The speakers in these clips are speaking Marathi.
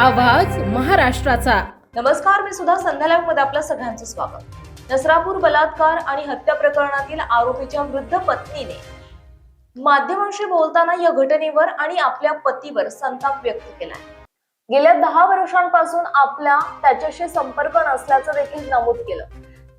आवाज महाराष्ट्राचा। नमस्कार, मी सुद्धा संध्या लाईव्ह मध्ये आपलं सगळ्यांचं स्वागत। नसरापूर बलात्कार आणि हत्या प्रकरणातील आरोपीच्या वृद्ध पत्नीने माध्यमांशी बोलताना या घटनेवर आणि आपल्या पतीवर संताप व्यक्त केलाय। गेल्या 10 वर्षांपासून आपला त्याच्याशी संपर्क नसल्याचं देखील नमूद केलं।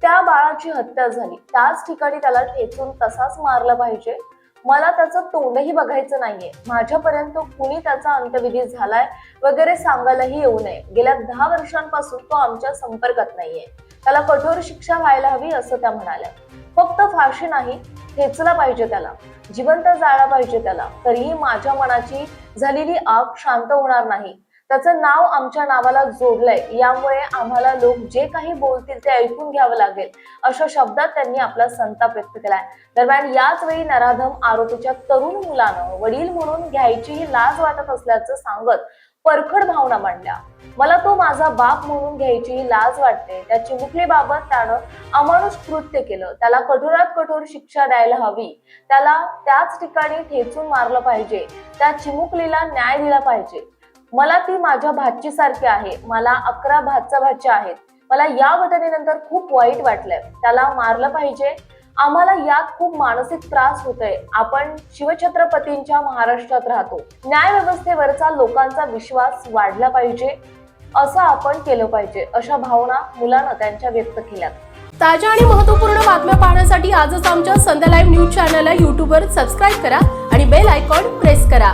त्या बाळाची हत्या झाली, त्याच ठिकाणी त्याला ठेचून तसाच मारलं पाहिजे। मला त्याचं तोंडही बघायचं नाहीये, माझ्यापर्यंत कुणी त्याचा अंत्यविधी झालाय वगैरे सांगायलाही येऊ नये। गेल्या 10 वर्षांपासून तो आमच्या संपर्कात नाहीये, त्याला कठोर शिक्षा व्हायला हवी असं त्या म्हणाल्या। फक्त फाशी नाही, ठेचला पाहिजे त्याला, जिवंत जाळला पाहिजे त्याला, तरीही माझ्या मनाची झालेली आग शांत होणार नाही। त्याचं नाव आमच्या नावाला जोडलंय, यामुळे आम्हाला लोक जे काही बोलतील ते ऐकून घ्यावं लागेल, अशा शब्दात त्यांनी आपला संताप व्यक्त केलाय। दरम्यान याच वेळी नराधम आरोपीच्या तरुण मुलानं वडील म्हणून घ्यायचीही लाज वाटत असल्याचं सांगत परखड भावना मांडल्या। मला तो माझा बाप म्हणून घ्यायचीही लाज वाटते। त्या चिमुकलीबाबत त्यानं अमानुष कृत्य केलं, त्याला कठोरात कठोर शिक्षा द्यायला हवी, त्याला त्याच ठिकाणी ठेचून मारलं पाहिजे, त्या चिमुकलीला न्याय दिला पाहिजे। मला ती माझ्या भाची सारखी आहे, मला 11 भाच्या आहेत। मला या घटनेनंतर खूप वाईट वाटलंय, त्याला मारलं पाहिजे। आम्हाला यात खूप मानसिक त्रास होतोय। आपण शिवछत्रपतींच्या महाराष्ट्रात राहतो, न्याय व्यवस्थेवरचा लोकांचा विश्वास वाढला पाहिजे, असं आपण केलं पाहिजे, अशा भावना मुलानं त्यांच्या व्यक्त केल्या। ताज्या आणि महत्त्वपूर्ण बातम्या पाहण्यासाठी आजच आमच्या संध्या लाईव्ह न्यूज चॅनलला YouTube वर सबस्क्राईब करा आणि बेल आयकॉन प्रेस करा।